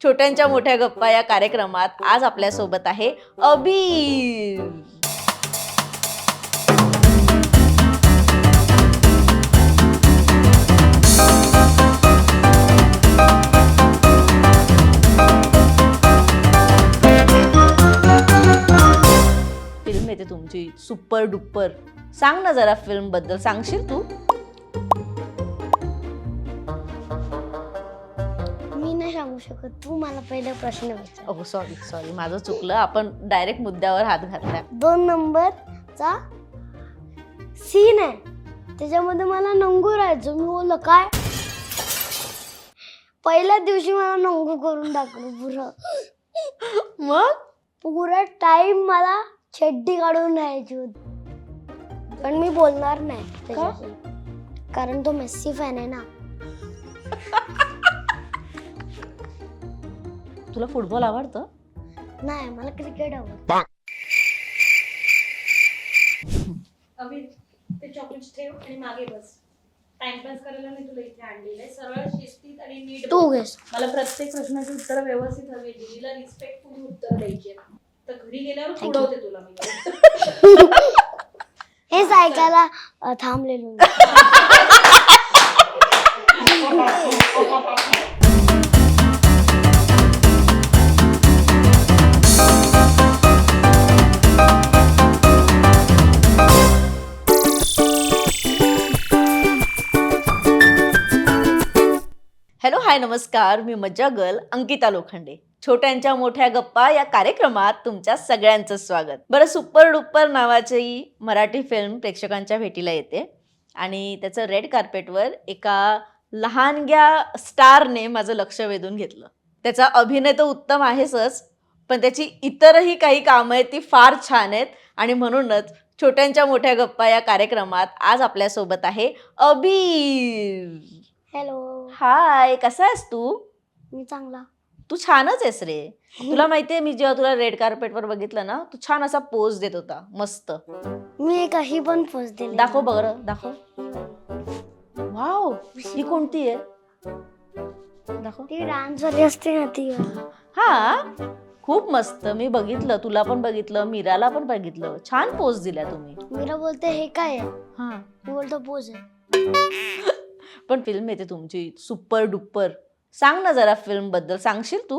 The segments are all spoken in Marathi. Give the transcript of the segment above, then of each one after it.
छोट्यांच्या मोठ्या गप्पा या कार्यक्रमात आज आपल्या सोबत आहे अबीर. फिल्म येते तुमची सुपर डुपर. सांग ना जरा फिल्म बद्दल, सांगशील तू? मी नाही सांगू शकत, तू मला पहिला प्रश्न विचार. हो सॉरी माझं चुकलं. आपण डायरेक्ट मुद्द्यावर हात घातला. 2 नंबरचा सीन आहे, त्याच्यामध्ये मला नंगू राहायचं. मी बोललो काय, पहिल्या दिवशी मला नंगू करून टाकलं पुरं. मग पुरा टाइम मला चड्डी काढून राहायची होती, पण मी बोलणार नाही त्याच्याशी, कारण तो मेस्सी फॅन आहे ना. तुला फुटबॉल आवडतं? नाही, मला क्रिकेट आवडतं. अभि ते चॉकलेट्स ठेव आणि मागे बस. टाइमपास करायला मी तुला इथे आणलेलं आहे. सरळ शिस्तीत आणि नीट तू बोल. घेस. मला प्रत्येक प्रश्नाची उत्तर व्यवस्थित हवी. दीदीला रिस्पेक्टफुल उत्तर द्यायची आहेत. तर घरी गेल्यावर पुढवते तुला मी. हेच ऐकायला थांबलेलो. हॅलो हाय नमस्कार, मी मज्जा गर्ल अंकिता लोखंडे. छोट्यांच्या मोठ्या गप्पा या कार्यक्रमात तुमच्या सगळ्यांचं स्वागत. बरं, सुपर डुपर नावाची मराठी फिल्म प्रेक्षकांच्या भेटीला येते आणि त्याचं रेड कार्पेटवर एका लहानग्या स्टारने माझं लक्ष वेधून घेतलं. त्याचा अभिनय तर उत्तम आहेच, पण त्याची इतरही काही कामं आहेत ती फार छान आहेत. आणि म्हणूनच छोट्यांच्या मोठ्या गप्पा या कार्यक्रमात आज आपल्यासोबत आहे अबीर. हॅलो. हाय, कसा आहेस तू? मी चांगला. तू छानच आहेस रे. तुला माहितीये, मी जेव्हा तुला रेड कार्पेटवर बघितलं ना, तू छान असा पोज देत होता, मस्त. मी एक अशी पण पोच दिली. दाखव बरं, दाखव. वाव, ही कोणती आहे? दाखव. ती डान्स वाली असते ना ती. हा, खूप मस्त. मी बघितलं, तुला पण बघितलं, मीराला पण बघितलं. छान पोज दिल्या तुम्ही. मीरा बोलते हे काय आहे, हा, मी बोलतो पोज आहे. पण फिल्म येते तुमची सुपर डुपर. सांग ना जरा फिल्म बद्दल, सांगशील तू?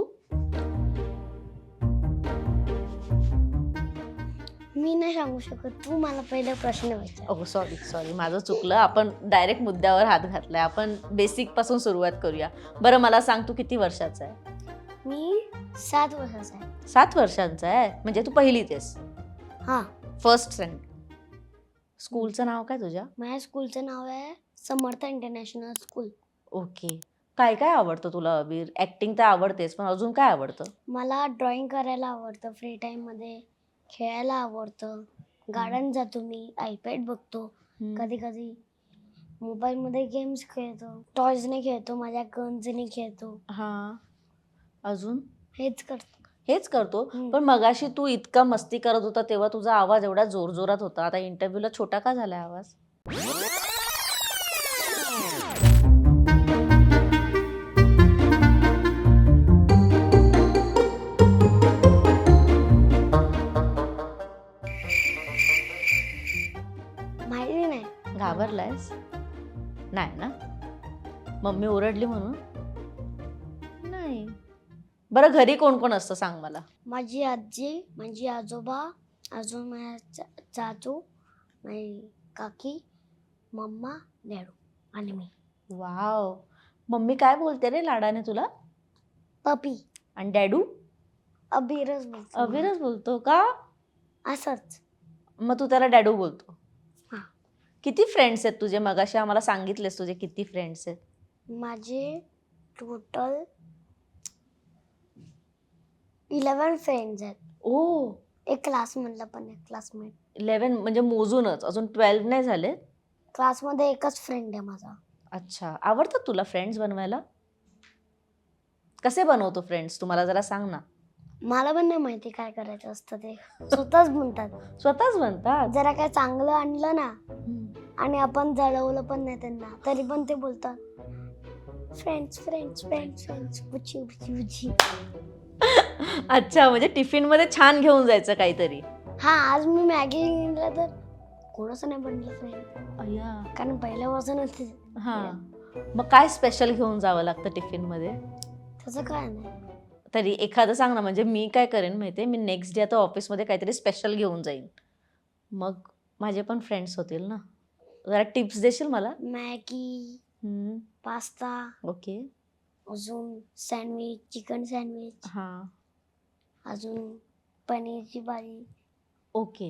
मी नाही सांगू शकत, तू मला पहिला प्रश्न विचार. हो सॉरी माझं चुकलं. आपण डायरेक्ट मुद्द्यावर हात घातलाय. आपण बेसिक पासून सुरुवात करूया. बरं, मला सांग, तू किती वर्षाचा आहे? मी 7 वर्षाचा आहे. 7 वर्षांचा आहे म्हणजे तू पहिलीत आहेस? हा. First standard. स्कूलचं नाव काय तुझ्या? माझ्या स्कूलचं नाव आहे समर्थ इंटरनॅशनल स्कूल. ओके. काय काय आवडतं तुला अबीर? ऍक्टिंग तर आवडतेच, पण अजून काय आवडतं? मला ड्रॉइंग करायला आवडतं, फ्री टाईममध्ये खेळायला आवडतं, गार्डन जातो मी, आयपॅड बघतो, कधी कधी मोबाईलमध्ये गेम्स खेळतो, टॉयजने खेळतो, माझ्या गन्सने खेळतो. हा, अजून? हेच करतो. पण मगाशी तू इतका मस्ती करत होता तेव्हा तुझा आवाज एवढा जोरजोरात होता. आता इंटरव्ह्यूला छोटा का झालाय आवाज? माहिती नाही. घाबरलायस? नाही ना? मम्मी ओरडली म्हणून? नाही. बरं, घरी कोण कोण असतं सांग मला? माझी आजी, माझी आजोबा, अजून माझ्या चाचू, माझी काकी, मम्मा, डॅडू आणि मी. वाव, मम्मी काय बोलते रे लाडाने तुला? पपी. आणि डॅडू? अबीरच बोलतो. अबीरच बोलतो का? असंच. मग तू त्याला डॅडू बोलतो? हा. किती फ्रेंड्स आहेत तुझे? मगाशी आम्हाला सांगितलेस तुझे किती फ्रेंड्स आहेत? माझे टोटल 11 फ्रेंड्स आहेत. ओ, एक क्लासमधला पण एक क्लासमेट. 11 म्हणजे मोजूनच, अजून 12 नाही झाले? क्लासमध्ये एकच फ्रेंड आहे माझा. अच्छा, आवडतात तुला फ्रेंड्स बनवायला? कसे बनवतो फ्रेंड्स, तुम्हाला जरा सांग ना. मला पण नाही माहिती काय करायचं असतं ते, स्वतःच म्हणतात. स्वतःच बनतात? जरा काय चांगलं आणलं ना आणि आपण जळवलं पण नाही त्यांना, तरी पण ते बोलतात फ्रेंड्स फ्रेंड्स फ्रेंड्स फ्रेंड्स बुची बुची बुची. अच्छा, म्हणजे टिफिन मध्ये छान घेऊन जायचं काहीतरी. हा, आज मी मॅगी घेतला तर कोणाचं नाही बनलं फ्रेंड, अय्या. कारण पहिल्यापासूनच हा, मग काय स्पेशल घेऊन जावं लागतं टिफिन मध्ये? तसं काय नाही. तरी एखादं सांग ना, म्हणजे मी काय करेन माहितीये, मी नेक्स्ट डे आता ऑफिसमध्ये काहीतरी स्पेशल घेऊन जाईन, मग माझे पण फ्रेंड्स होतील ना. जरा टिप्स देशील मला? Maggi, pasta, okay. अजून सँडविच, चिकन सँडविच, हा, अजून पनीरची भाजी. ओके.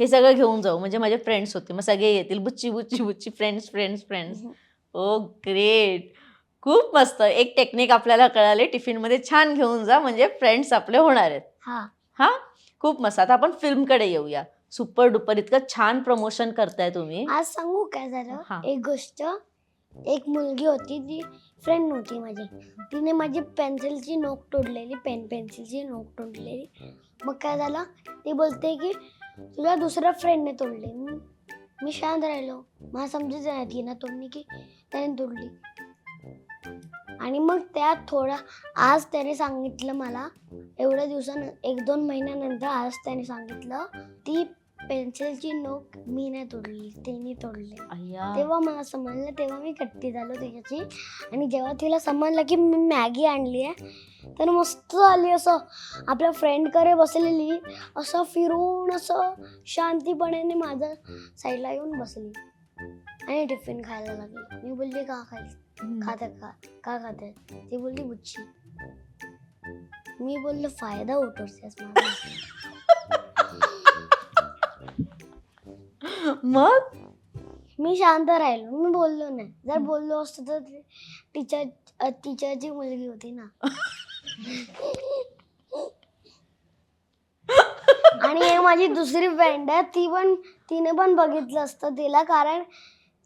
हे सगळं घेऊन जाऊ म्हणजे माझे फ्रेंड्स होते, मग सगळे येतील बुच्ची बुच्ची बुच्ची, फ्रेंड्स फ्रेंड्स फ्रेंड्स. ओ ग्रेट, खूप मस्त. एक टेक्निक आपल्याला कळाली, टिफिनमध्ये छान घेऊन जा म्हणजे फ्रेंड्स आपले होणार आहेत. हा, हा, खूप मस्त. आता आपण फिल्मकडे येऊया. सुपर डुपर इतकं छान प्रमोशन करताय तुम्ही. आज सांगू काय हा. झालं. एक गोष्ट, एक मुलगी होती, ती फ्रेंड नव्हती माझी, तिने माझी पेन्सिलची नोक तोडलेली, पेन्सिलची नोक तोडलेली. मग काय झालं, ती बोलते की तुला दुसऱ्या फ्रेंडने तोडले. मी शांत राहिलो, मला समजत नाही तिनं तोडली की त्याने तोडली. आणि मग त्यात थोडा, आज त्याने सांगितलं मला, एवढ्या दिवसानं 1-2 महिन्यानंतर आज त्याने सांगितलं ती पेन्सिलची नोक मी नाही तोडली, तिने तोडली. अय्या. तेव्हा मला समजलं, तेव्हा मी कट्टी झालो त्याच्याची. आणि जेव्हा तिला समजलं की मी मॅगी आणली आहे, तर मस्त आली असं आपल्या फ्रेंडकडे बसलेली, असं फिरून असं शांतीपणे माझ्या साईडला येऊन बसली आणि टिफिन खायला लागली. मी बोलली का खायचं, खाते का खाते? ती बोलली बुच्ची. मी बोललो फायदा उठवतेस माझा. मग मी शांत राहिलो, मी बोललो नाही. जर बोललो असतो तर टीचरची मुलगी होती ना. आणि एक माझी दुसरी फ्रेंड आहे, तिने पण बघितलं असतं तिला, कारण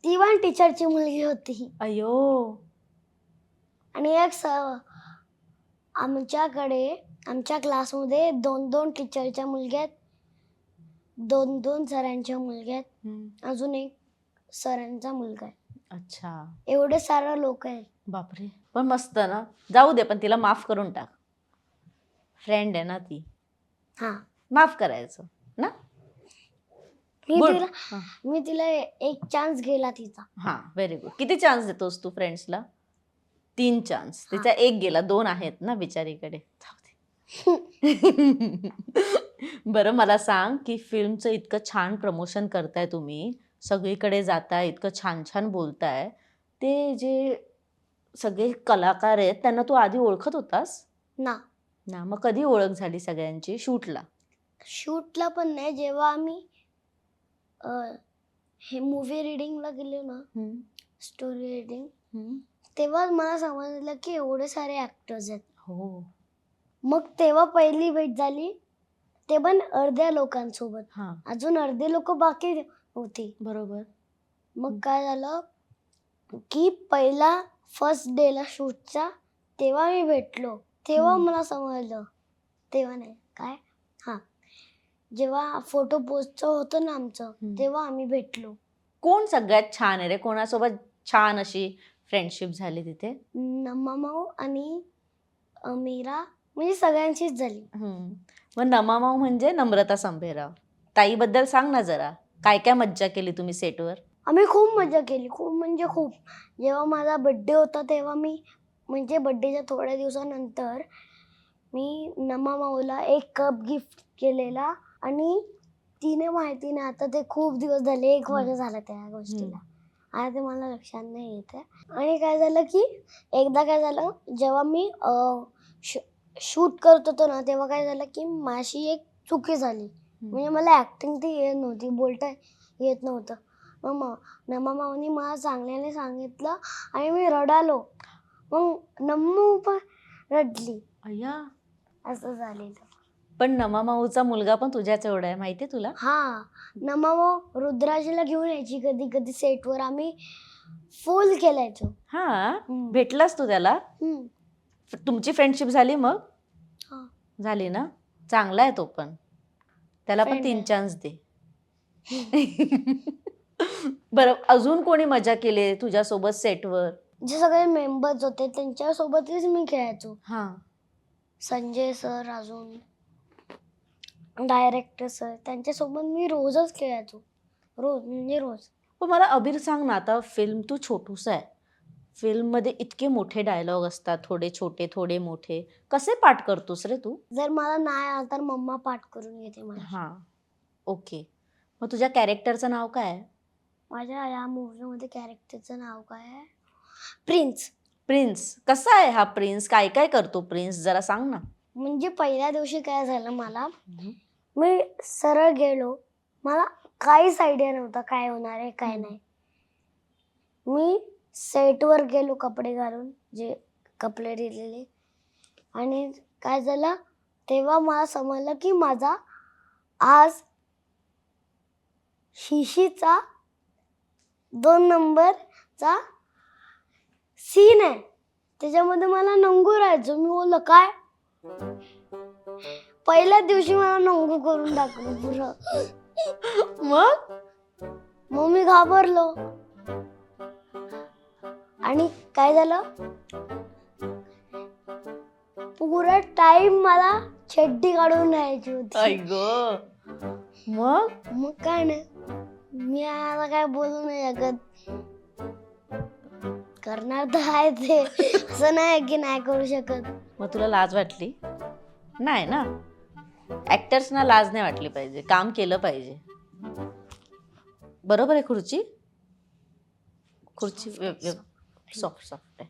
ती पण टीचरची मुलगी होती. अयो. आणि आमच्या क्लासमध्ये 2-2 टीचरच्या मुलग्या आहेत, 2-2 सरांच्या मुलग्या आहेत, अजून एक सरांचा मुलगा आहे. अच्छा, एवढे सारे लोक आहेत. बापरे. पण मस्त ना. जाऊ दे, पण तिला माफ करून टाक. फ्रेंड आहे ना ती, हा, माफ करायचं ना. मी Good. तिला हा. मी तिला एक चान्स गेला तिचा. हा, व्हेरी गुड. किती चान्स देतोस तू फ्रेंड्सला? 3 चान्स. तिचा 1 गेला, 2 आहेत ना बिचारीकडे. जाऊ दे. बरं, मला सांग की फिल्मचं इतकं छान प्रमोशन करताय तुम्ही, सगळीकडे जाताय, इतकं छान छान बोलताय, ते जे सगळे कलाकार आहेत त्यांना तू आधी ओळखत होतास ना. ना? मग कधी ओळख झाली सगळ्यांची? शूटला? शूटला पण नाही, जेव्हा आम्ही हे मूवी रिडिंगला गेलो ना, स्टोरी रिडिंग, तेव्हा मला समजलं की एवढे सारे ऍक्टर्स आहेत. हो. मग तेव्हा पहिली भेट झाली, ते पण अर्ध्या लोकांसोबत, हा, अजून अर्धे लोक बाकी होती. बरोबर. मग काय झालं की पहिला फर्स्ट डेला शूटचा तेव्हा मी भेटलो, तेव्हा मला समजलं. तेव्हा नाही काय, हा, जेव्हा फोटो पोस्टचं होतं ना आमचं, तेव्हा आम्ही भेटलो. कोण सगळ्यात छान आहे रे? कोणासोबत छान अशी फ्रेंडशिप झाली तिथे? नमामाऊ आणि मीरा, म्हणजे सगळ्यांचीच झाली. मग नमामाऊ म्हणजे नम्रता संभेराव. ताईबद्दल सांग ना जरा. काय काय मज्जा केली तुम्ही सेटवर? आम्ही खूप मजा केली, खूप म्हणजे खूप. जेव्हा माझा बड्डे होता तेव्हा मी, म्हणजे बड्डेच्या थोड्या दिवसानंतर मी नमामाऊला एक कप गिफ्ट केलेला. आणि तिने माहिती नाही, आता ते खूप दिवस झाले, 1 वर्ष झालं त्या गोष्टीला, आता ते मला लक्षात नाही येत आहे. आणि काय झालं की एकदा काय झालं, जेव्हा मी शूट करत होतो ना, तेव्हा काय झालं की माझी एक चुकी झाली. म्हणजे मला ॲक्टिंग ती येत नव्हती, बोलता येत नव्हतं. मग नमामाऊनी मला चांगल्याने सांगितलं आणि मी रडालो. मग नम्मू पण रडली. अय्या. असं झालेलं. पण नमामाऊचा मुलगा पण तुझ्याच एवढा आहे, माहितीये तुला? हा, नमामाऊ रुद्राजीला घेऊन यायची कधी कधी सेटवर, आम्ही फुल खेळायचो. हा, भेटलास तू त्याला? तुमची फ्रेंडशिप झाली मग? हा. झाली ना. चांगला आहे तो पण, त्याला पण Friend 3 आहे. चान्स दे. बरं, अजून कोणी मजा केली तुझ्यासोबत सेटवर? जे सगळे मेंबर्स होते त्यांच्यासोबतच मी खेळायचो. हा. संजय सर, अजून डायरेक्टर सर, त्यांच्यासोबत मी रोजच खेळायचो. रोज म्हणजे रोज. पण मला अबीर सांग ना, आता फिल्म तू छोटूसा आहे, फिल्ममध्ये इतके मोठे डायलॉग असतात, थोडे छोटे थोडे मोठे, कसे पाठ करतोस रे तू? जर मला नाही आलं तर मम्मा पाठ करून घेते मला. हां, ओके. मग तुझ्या कॅरेक्टरचं नाव काय आहे? माझ्या या मूवीमध्ये कॅरेक्टरचं नाव काय आहे? प्रिन्स. प्रिन्स. कसा आहे हा प्रिन्स? काय काय करतो प्रिन्स, जरा सांग ना. म्हणजे पहिल्या दिवशी काय झालं, मला मी सरळ गेलो, मला काहीच आयडिया नव्हता काय होणार आहे काय नाही. मी सेटवर गेलो कपडे घालून, जे कपडे दिलेले, आणि काय झालं तेव्हा मला समजलं की माझा आज शिशीचा 2 नंबरचा सीन आहे. त्याच्यामध्ये मला नंगू राहायचं. मी बोललो काय? पहिल्याच दिवशी मला नंगू करून टाकलं पुरं. मग मग मी घाबरलो. आणि काय झालं, पुरा टाइम मला चड्डी काढून राहायची आई होती. ग. मग काय नाही, मी आता काय बोलू नाही शकत. करणार तर आहे ते, असं नाही की नाही करू शकत. मग तुला लाज वाटली नाही ना? ऍक्टर्सना लाज नाही वाटली पाहिजे, काम केलं पाहिजे. बरोबर आहे. खुर्ची सॉफ्ट सॉफ्ट आहे.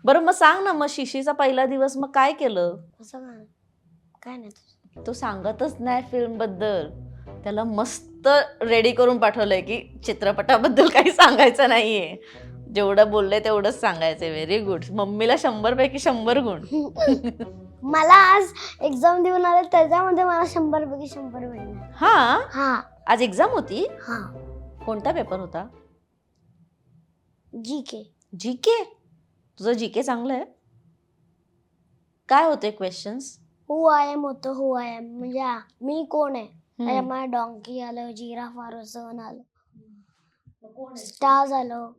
बरं मग सांग ना, मग शिशीचा पहिला दिवस मग काय केलं? असं काय नाही. तो सांगतच नाही फिल्म बद्दल. त्याला मस्त रेडी करून पाठवलंय की चित्रपटाबद्दल काही सांगायचं नाहीये, जेवढं बोललंय तेवढंच सांगायचंय. Very good. मम्मीला 100 पैकी 100 गुण. मला आज एक्झाम देऊन आले, त्याच्यामध्ये मला 100 पैकी 100 भेटले. हा, आज एक्झाम होती. हा, कोणता पेपर होता? जीके. जीके. तुझं जीके चांगलं आहे. काय होते क्वेश्चन्स? हु आय एम होतं. हु आय एम म्हणजे मी कोण आहे. त्याच्यामध्ये डॉंकी आलं, जिराफ आलं, सन आलं, स्टार्स आलं.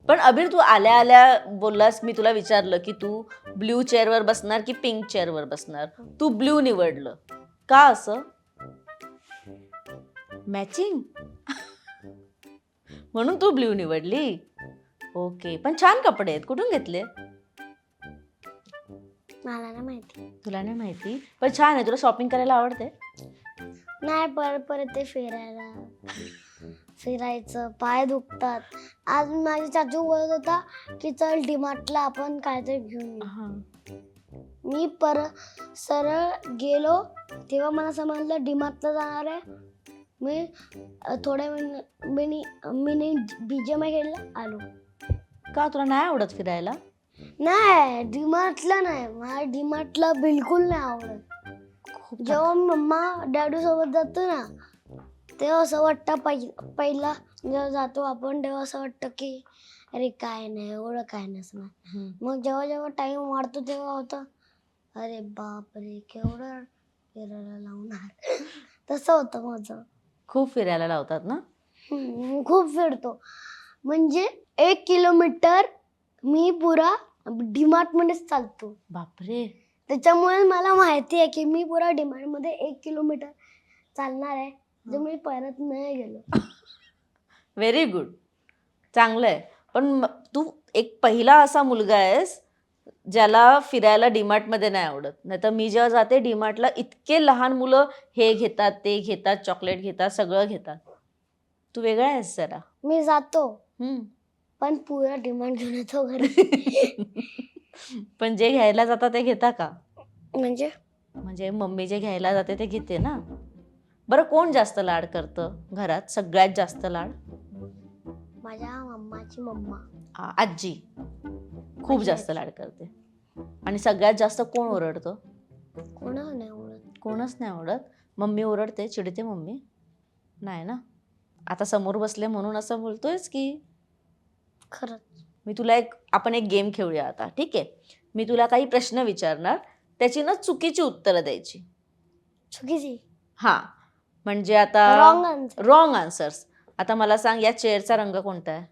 पण अबीर, तू आल्या आल्या बोललास, मी तुला विचारलं की तू ब्ल्यू चेअरवर बसणार की पिंक चेअरवर बसणार. तू ब्ल्यू निवडलं का? असं मॅचिंग म्हणून तू ब्ल्यू निवडली. ओके. पण छान कपडे आहेत, कुठून घेतले? मला नाही माहिती. तुला नाही माहिती, पण छान आहे. तुला शॉपिंग करायला आवडते? नाही, परत परत ते फिरायचं, पाय दुखतात. आज माझी चाचू बोलत होता की चल डीमार्टला आपण काहीतरी घेऊन येऊ. मी सरळ गेलो, तेव्हा मला समजलं डीमार्टला जाणार आहे. मी थोड्या मिनिट BGMI खेळला, आलो. का, तुला नाही आवडत फिरायला? नाही, डीमार्टला नाही. मला डीमार्टला बिलकुल नाही आवडत. जेव्हा मम्मा डॅडी सोबत जातो ना, तेव्हा असं वाटतं पहिला जेव्हा जातो आपण तेव्हा असं वाटतं की अरे काय नाही, एवढं काय नसणार. मग जेव्हा जेव्हा टाइम वाढतो तेव्हा होतं अरे बापरे केवढं फिरायला लावणार. तसं होतं माझं. खूप फिरायला लावतात ना? खूप फिरतो. म्हणजे 1 किलोमीटर मी पुरा डीमार्ट मध्येच चालतो. बापरे. त्याच्यामुळे मला माहिती आहे की मी पुरा डीमार्ट मध्ये 1 किलोमीटर चालणार आहे, जे मी परत नाही गेलो. Very good. चांगलं आहे. पण तू एक पहिला असा मुलगा आहेस ज्याला फिरायला डीमार्टमध्ये नाही आवडत. नाही तर मी जेव्हा जाते डीमार्टला, इतके लहान मुलं हे घेतात, ते घेतात, चॉकलेट घेतात, सगळं घेतात. तू वेगळा आहेस जरा. मी जातो पण पुरा डीमार्ट घेऊन येतो घरी. पण जे घ्यायला जातात ते घेता का? म्हणजे मम्मी जे घ्यायला जाते ते घेते ना. बरं, कोण जास्त लाड करतं घरात? सगळ्यात जास्त लाड? माझ्या मम्माची मम्मा. आजी खूप जास्त लाड करते. आणि सगळ्यात जास्त कोण ओरडतं? कोणाला नाही आवडत. कोणच नाही आवडत. मम्मी ओरडते, चिडते मम्मी? नाही ना. आता समोर बसले म्हणून असं बोलतोयस की? खरंच. मी तुला आपण एक गेम खेळूया आता, ठीक आहे? मी तुला काही प्रश्न विचारणार, त्याची ना चुकीची उत्तरं द्यायची. चुकीची? हा, म्हणजे आता रॉंग आन्सर. Wrong answers. आता मला सांग, या चेअरचा रंग कोणता आहे?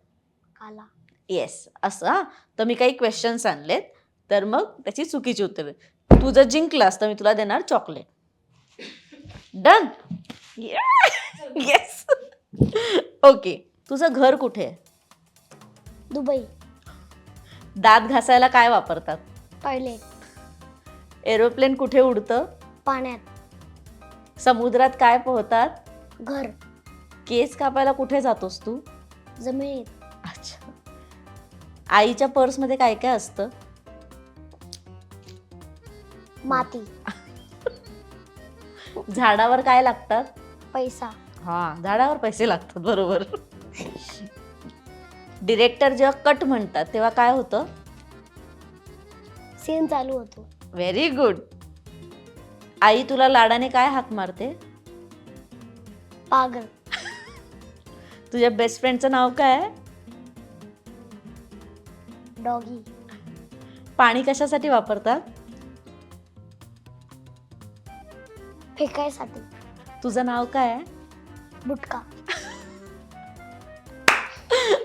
काला. येस असं. हां, तर मी काही क्वेश्चन्स आणलेत, तर मग त्याची चुकीची उत्तरे. तू जर जिंकलास तर मी तुला देणार चॉकलेट. डन. येस. ओके. तुझं घर कुठे आहे? दुबई. दात घासायला काय वापरतात? टॉयलेट. एरोप्लेन कुठे उडतं? पाण्यात. समुद्रात काय पोहतात? घर. केस कापायला कुठे जातोस तू? जमिनीत. अच्छा. आईच्या पर्समध्ये काय काय असतं? माती. झाडावर काय लागतात? पैसा. हा, झाडावर पैसे लागतात, बरोबर. डिरेक्टर जेव्हा कट म्हणतात तेव्हा काय होतं? सीन चालू होतो. Very good. आई तुला लाडाने काय हाक मारते? पागल. तुझ्या बेस्ट फ्रेंडचं नाव काय आहे? डॉगी. पाणी कशासाठी वापरतात? फेकायसाठी. तुझं नाव काय आहे? बुटका.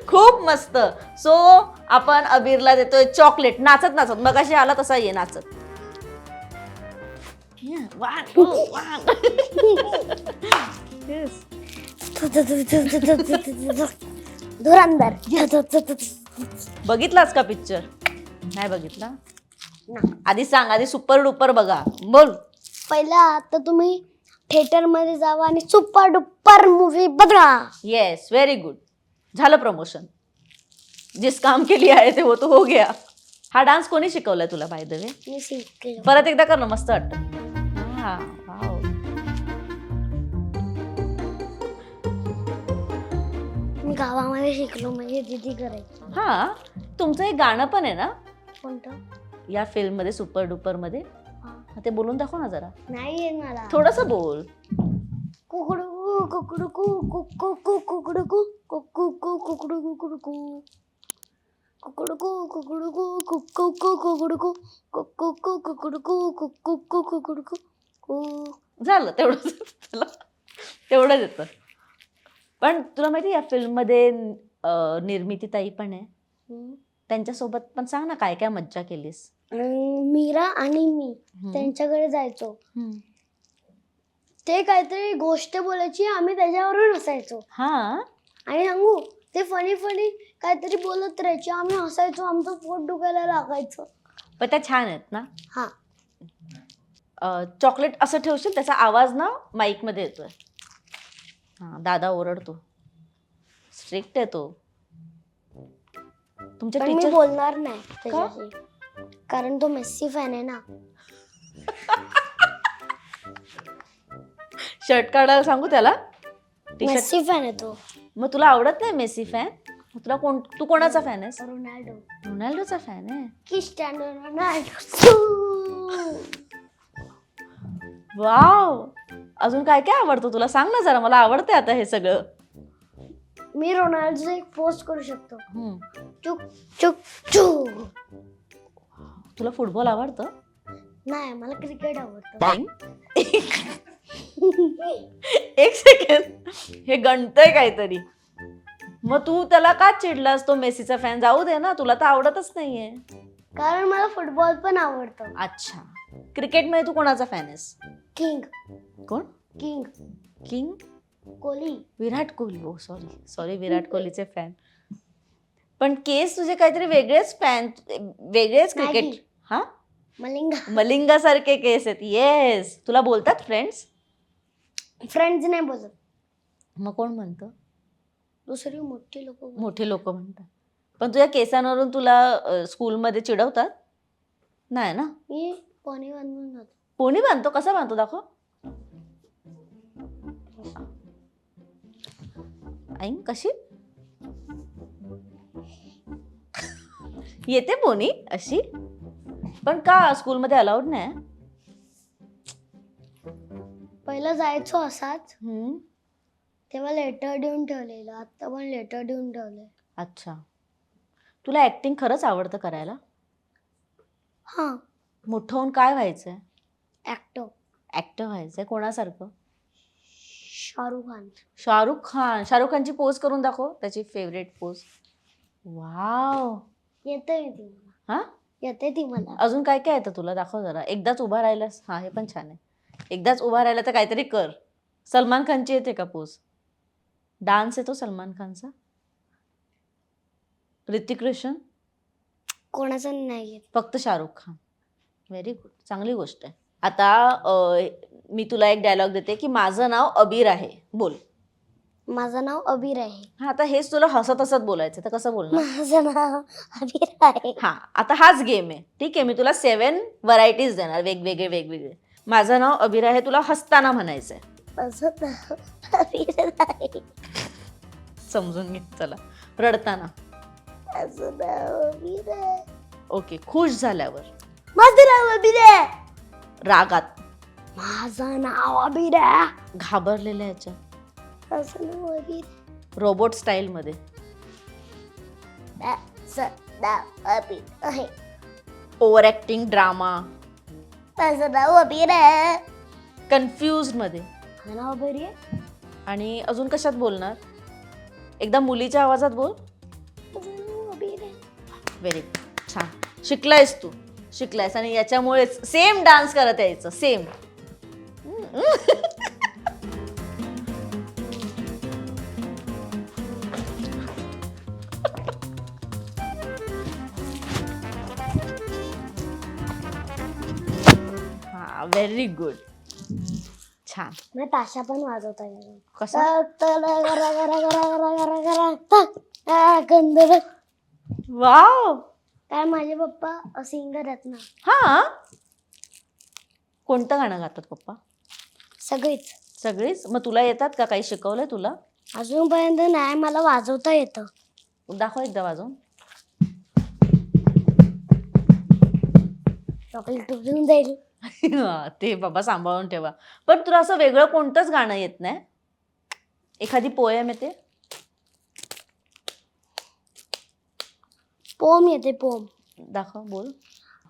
खूप मस्त. सो आपण अबीरला देतोय चॉकलेट. नाचत नाचत मगाशी आला तसा ये नाचत. One, two, one. Yes. धुरंधर. बघितलास का पिक्चर? नाही बघितला? ना. आधी सांग, आधी सुपर डुपर बघा. बोल. पहिला तर तुम्ही थिएटर मध्ये जावा आणि सुपर डुपर मूवी बघा. Yes, very good. झालं प्रमोशन. जिस काम के लिए आए थे वो तो हो गया. हा डान्स कोणी शिकवलाय तुला बाय द वे? मी शिकलो. परत एकदा कर ना, मस्त वाटतं. हा, वाव. मी गावामध्ये शिकलो म्हणजे दीदी करायची. हा, तुमचं एक गाणं पण आहे ना कोणतं? या फिल्म मध्ये, सुपर डुपर मध्ये? हा. ते बोलून दाखव ना जरा. नाही येत मला. थोडस बोल. कुकडू कुकडू कुकडू कुकडू कुकडू कुकडू कुकडू कुकडू कुकडू कुकडू कुकडू कुकडू. झालं तेवढंच. तुला तेवढंच येतं. पण तुला माहिती या फिल्म मध्ये निर्मिती ताई पण आहे. त्यांच्यासोबत पण सांग ना काय काय मज्जा केलीस. मीरा आणि मी त्यांच्याकडे जायचो. ते काहीतरी गोष्ट बोलायची, आम्ही त्याच्यावरून हसायचो. हा, आणि सांगू, ते फनी फनी काहीतरी बोलत राहायचे, आम्ही हसायचो, आमचं पोट दुखायला लागायचं. पण त्या छान आहेत ना. हा. चॉकलेट असं ठेवशील, त्याचा आवाज ना माईक मध्ये येतोय. हा, दादा ओरडतो. स्ट्रिक्ट आहे तो. तुमच्या पण मी टीचर बोलणार नाही त्याच्याशी, कारण तो मेस्सी फॅन आहे ना. शर्ट काढायला सांगू त्याला? T shirt. मेस्सी फॅन आहे तो. मग तुला आवडत नाही मेसी फॅन? तुला तू कोणाचा फॅन आहेस? रोनाल्डो. रोनाल्डोचा फॅन आहे. Cristiano Ronaldo. वाव. अजून काय काय आवडतं तुला? सांग ना जरा, मला आवडते आता हे सगळं. मी रोनाल्डो एक पोस्ट करू शकतो. हम्म. चुक चुक चुक. तुला फुटबॉल आवडतं? नाही, मला क्रिकेट आवडतं. एक सेकंड, हे गणतय काहीतरी. मग तू त्याला का चिडलास? तो मेसीचा फॅन. जाऊ दे ना, तुला तर आवडतच नाहीये. कारण मला फुटबॉल पण आवडतं. अच्छा. क्रिकेटमध्ये तू कोणाचा फॅन आहेस? किंग. कोण? King king Kohli. Virat Kohli. Oh sorry, Virat कोहलीचे फॅन. पण केस तुझे काहीतरी वेगळेच फॅन, वेगळेच क्रिकेट. मॅगी. हा, मलिंगा. मलिंगा सारखे केस आहेत. येस. तुला बोलतात फ्रेंड्स? फ्रेंड्स नाही बोलत, मग कोण म्हणतं? दुसरी मोठी लोक. मोठे लोक म्हणतात. पण तुझ्या केसांवरून तुला स्कूलमध्ये चिडवतात? नाही ना? मी कोणी बांधून जातो. कोणी बांधतो? कसा बांधतो? दाखव. ऐन कशी येते पोनी अशी? पण का स्कूलमध्ये अलाउड नाही? पहिलं जायचो असाच, हम्म. तेव्हा लेटर देऊन ठेवलेलं, आता पण लेटर देऊन ठेवलंय. अच्छा. तुला ऍक्टिंग खरंच आवडतं करायला? हा. मोठं होऊन काय व्हायचंय? ऍक्टर. ऍक्टर व्हायचंय. कोणासारखं? शाहरुख खान. शाहरुख खान. शाहरुख खानची पोज करून दाखव, त्याची फेवरेट पोज. वाव. येते ती मला. हा, येते ती मला. अजून काय काय येतं तुला? दाखव जरा. एकदाच उभा राहिलास. हा, हे पण छान आहे. एकदाच उभा राहिला तर काहीतरी कर. सलमान खानची येते का पोज? डान्स येतो सलमान खानचा? ऋतिक रोशन? कोणाचं नाही येत. फक्त शाहरुख खान. व्हेरी गुड, चांगली गोष्ट आहे. आता मी तुला एक डायलॉग देते की माझं नाव अबीर आहे, बोल. माझं नाव अबीर आहे. हा, आता हेच तुला हसत हसत बोलायचं, तर कसं बोलणार? माझं नाव अबीर आहे. हा, आता हाच गेम आहे. ठीक आहे, मी तुला 7 व्हरायटीज देणार, वेगवेगळे वेगवेगळे. माझं नाव अबीर आहे तुला हसताना म्हणायचंय. माझं नाव अबीर आहे. समजून घे. चला, रडताना. माझं नाव अबीर आहे. ओके, खुश झाल्यावर. माझं नाव अबीर आहे. रागात. माझं नाव अबीर आहे. घाबरलेल्या ह्याच्यात. माझं नाव अबीर आहे. रोबोट स्टाईल मध्ये. माझं नाव अबीर आहे. Over acting drama. माझं नाव अबीर आहे. कन्फ्युज मध्ये. माझं नाव अबीर आहे. आणि अजून कशात बोलणार? एकदा मुलीच्या आवाजात बोल. माझं नाव अबीर आहे. व्हेरी गुड, छान. शिकलायस तू, शिकलायस. आणि याच्यामुळेच सेम डान्स करत यायचं, सेम. हा, व्हेरी गुड, छान. मला ताशा पण वाजवता येईल. कसा? गंधर्व. वाव. काय माझे पप्पा सिंगर आहेत ना. हा, कोणतं गाणं गातात पप्पा? सगळीच. सगळीच? मग तुला येतात का? काही शिकवलंय तुला? अजूनपर्यंत नाही, मला वाजवता येतं. दाखव एकदा वाजवून. चॉकलेट उडून जाईल. ते बाबा सांभाळून ठेवा. पण तुला असं वेगळं कोणतंच गाणं येत नाही? एखादी पोयम येते? पोम येते, पोम. दाखव, बोल.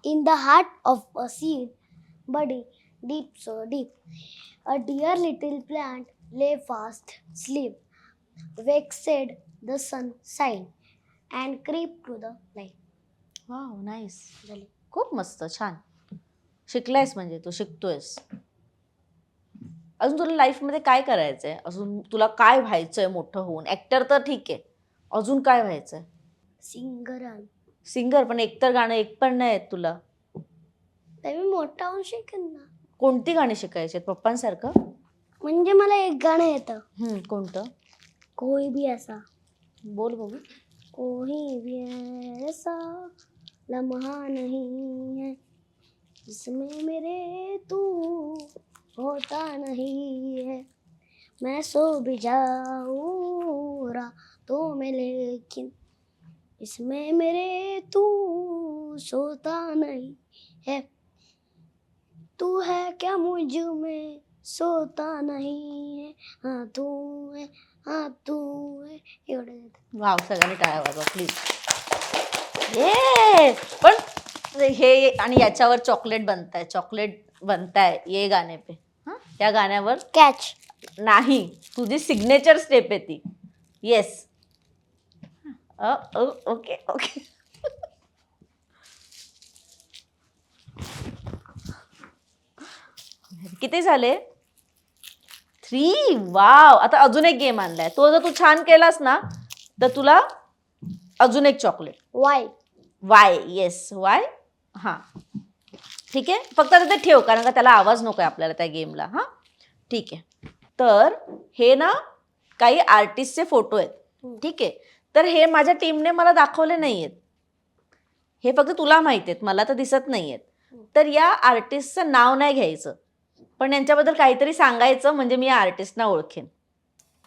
In the heart of a seed, budding deep, so deep, a dear little plant lay fast asleep. Vexed the sun shine and creep to the light. Wow, nice. झाली. खूप मस्त, छान. शिकलायस म्हणजे तू, शिकतोयस. अजून तुला लाईफमध्ये काय करायचंय? अजून तुला काय व्हायचंय मोठं होऊन? ऍक्टर तर ठीक आहे, अजून काय व्हायचंय? सिंगर. सिंगर? पण एकतर गाणं एक पण नाही येत तुला. तर मी मोठा होऊन शिकेन ना. कोणती गाणी शिकायची आहेत पप्पांसारखं? म्हणजे मला एक गाणं येतं. कोणतं? कोई भी ऐसा. बोल बघू. कोई भी ऐसा लम्हा नहीं है जिसमें मेरे तू होता नहीं है. मैं सो भी जाऊं रातों में लेकिन इसमें मेरे तू सोता नहीं है. तू है क्या मुझ में सोता नहीं है. हाँ तू है, हाँ तू है. एवढं. वाव, सगळ्यांनी टाळ्या वाजवा प्लीज. ये पण हे आणि याच्यावर चॉकलेट बनताय ये गाणे पे. हा, त्या गाण्यावर कॅच. नाही, तुझी सिग्नेचर स्टेप आहे ती. येस. Okay okay. किती झाले? 3. वाव. आता अजून एक गेम आणलाय. तो जर तू छान केलास ना तर तुला अजून एक chocolate. Y. Y. Yes, Y. हा, ठीक आहे. फक्त आता ते ठेव, कारण का त्याला आवाज नको आहे आपल्याला त्या गेमला. हा, ठीक आहे. तर हे ना काही आर्टिस्टचे फोटो आहेत. ठीक आहे. तर हे माझ्या टीमने मला दाखवले नाहीयेत. हे फक्त तुला माहिती आहेत, मला तर दिसत नाहीयेत. तर या आर्टिस्टचं नाव नाही घ्यायचं, पण यांच्याबद्दल काहीतरी सांगायचं, म्हणजे मी या आर्टिस्टना ओळखेन.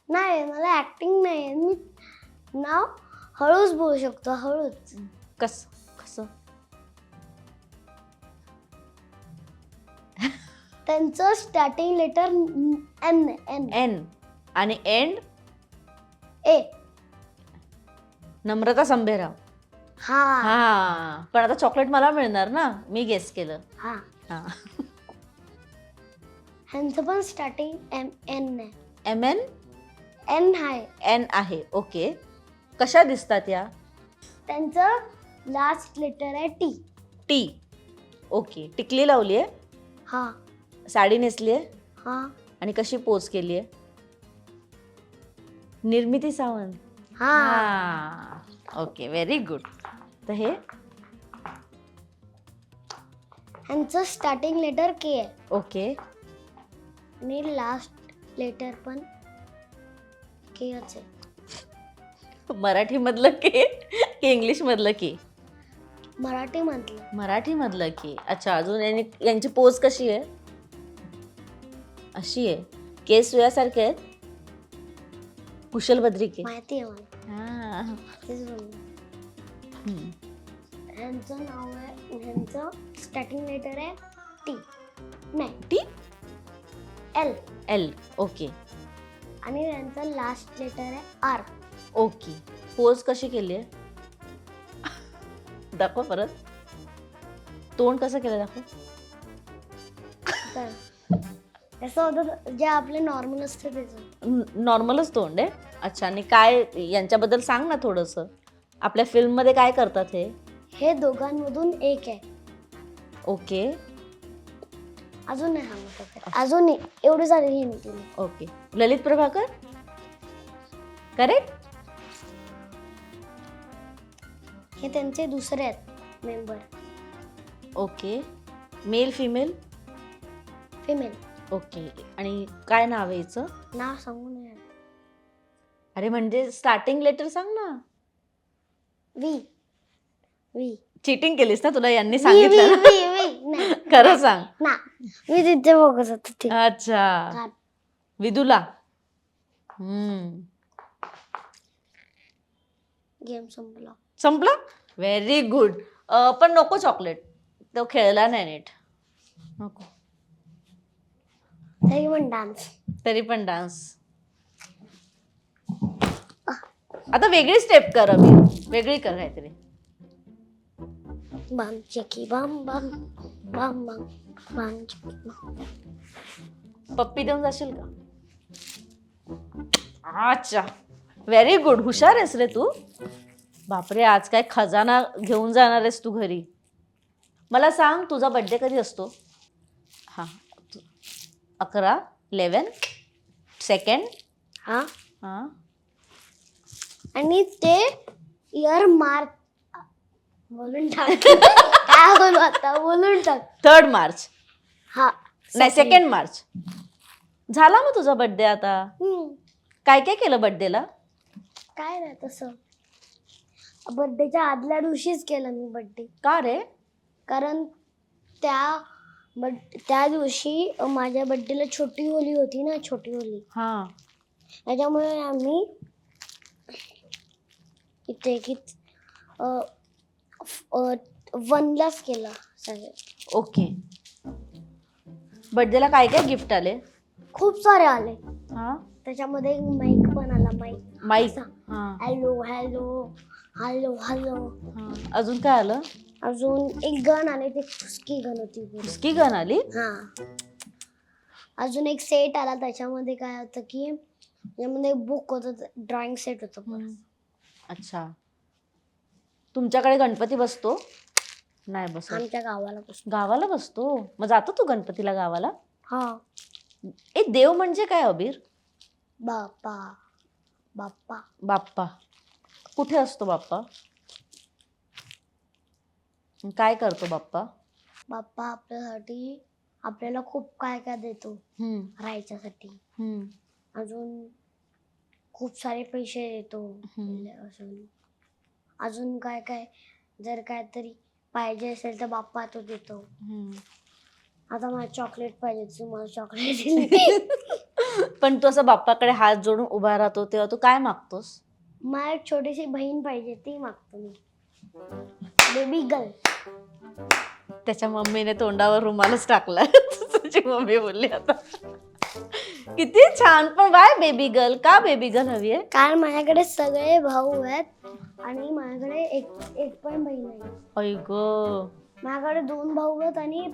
नाही, मला ऍक्टिंग नाही. मी नाव हळूच बोलू शकतो, हळूच. कसं? त्यांचं स्टार्टिंग लेटर एन. एन आणि एंड ए. नम्रता संभेराव. हा. हा, पण आता चॉकलेट मला मिळणार ना, मी गेस केलं. हा. हा. ह्यांचं पण स्टार्टिंग एन आहे. M N. एन आहे. एन आहे. ओके. कशा दिसतात या? त्यांचं लास्ट लेटर आहे टी. टी. ओके. टिकली लावली आहे, हा साडी नेसली आहे हा आणि कशी पोज केली आहे? निर्मिती सावंत. हा हा. Okay, very good. तर हे ह्यांचं स्टार्टिंग लेटर के आहे ओके. आणि लास्ट लेटर पण केच आहे. मराठी मधलं के की इंग्लिश मधलं के? मराठी मधलं. मराठी मधलं के. अच्छा. अजून यांची पोज कशी आहे? अशी आहे. केस सुयासारखे आहेत. कुशल बद्री के. माहिती आहे मला, हा. तेच बोललो. हम्म. ह्यांचं नाव आहे, ह्यांचं स्टार्टिंग लेटर आहे टी, नाही टी. L, L. ओके. आणि ह्यांचं लास्ट लेटर आहे आर. ओके. पोज कशी केली आहे? दाखव परत. तोंड कसं केलं दाखव. तर कसं होतं, जे आपले नॉर्मल असतं त्याचं. नॉर्मलच तोंड आहे. अच्छा. आणि काय यांच्याबद्दल सांग ना थोडंसं. आपल्या फिल्ममध्ये काय करतात हे? हे दोघांमधून एक आहे. ओके. अजून नाही सांगू शकत. अजून एवढी सारी हे नाही केली. ओके. ललित प्रभाकर. करेक्ट. हे त्यांचे दुसरे आहेत member. Okay. Male female. Female. Okay. आणि काय नाव आहे हिचं? नाव सांगू नये. अरे म्हणजे स्टार्टिंग लेटर सांग ना. वी. वी. चिटिंग केलीस ना, तुला यांनी वी, सांगितलं ना? V, V. नाही. खरं सांग. ना मी तिथे बघत होते ते. अच्छा. विदुला. गेम संपला. संपला. Very good. पण नको चॉकलेट, तो खेळला नाही नीट. नको. तरी पण डान्स. तरी पण डान्स. आता वेगळी स्टेप कर अभि, वेगळी कर काहीतरी. बम चकी बम बम बम बम बम चकी बम. पप्पी देऊन जाशील का? अच्छा. Very good. हुशार आहेस रे तू. बापरे, आज काय खजाना घेऊन जाणार आहेस तू घरी. मला सांग, तुझा बर्थडे कधी असतो? हा. 11, 11, 2nd. हा. हा. आणि ते इयर मार्च बोलून टाक. काय बोलू आता, बोलून टाक. 3rd मार्च. हा. नाही, 2nd मार्च. झाला मग तुझा बर्थडे आता. काय काय केलं बर्थडेला? काय नाही तसं, बर्थडेच्या आदल्या दिवशीच केलं मी बर्थडे. का रे? कारण त्या दिवशी माझ्या बर्थडेला छोटी होली होती ना, छोटी होली. हा. त्याच्यामुळे आम्ही इथे की 1लाच केला सगळे. ओके. बर्थडेला काय काय गिफ्ट आले? खूप सारे आले. हा. त्याच्यामध्ये एक माईक पण आला. माईक. माईक. हा. Hello hello hello hello. हा. अजून काय आलं? अजून एक गन आले, ते फुसकी गन होती. उसकी गन आली. हा. अजून एक सेट आला. त्याच्यामध्ये काय होतं की त्यामध्ये बुक होतं, ड्रॉइंग सेट होतं. अच्छा. तुमच्याकडे गणपती बसतो? नाही बसत. आमच्या गावाला बसतो. गावाला बसतो. मग जातो तू गणपतीला गावाला? हा. ए, देव म्हणजे काय अबीर? बाप्पा. बाप्पा. बाप्पा. कुठे असतो बाप्पा? काय करतो बाप्पा? बाप्पा आपल्यासाठी, आपल्याला खूप काय काय देतो राहायच्यासाठी. अजून खूप सारे पैसे देतो. अजून काय काय, जर काहीतरी पाहिजे असेल तर बाप्पा तो देतो. आता मला चॉकलेट पाहिजे, तुम्हाला चॉकलेट दिली. पण तू असं बाप्पाकडे हात जोडून उभा राहतो तेव्हा तू काय मागतोस? मला एक छोटीशी बहीण पाहिजे, ती मागतो मी. Baby girl. त्याच्या मम्मीने तोंडावर रुमालच टाकला. तुझी मम्मी बोलली आता. किती छान. पण वाय बेबी गर्ल? का बेबी गर्ल हवी आहे? कारण माझ्याकडे सगळे भाऊ आहेत आणि माझ्याकडे एक पण बहीण नाही. आई गं. माझ्याकडे 2 भाऊ आहेत आणि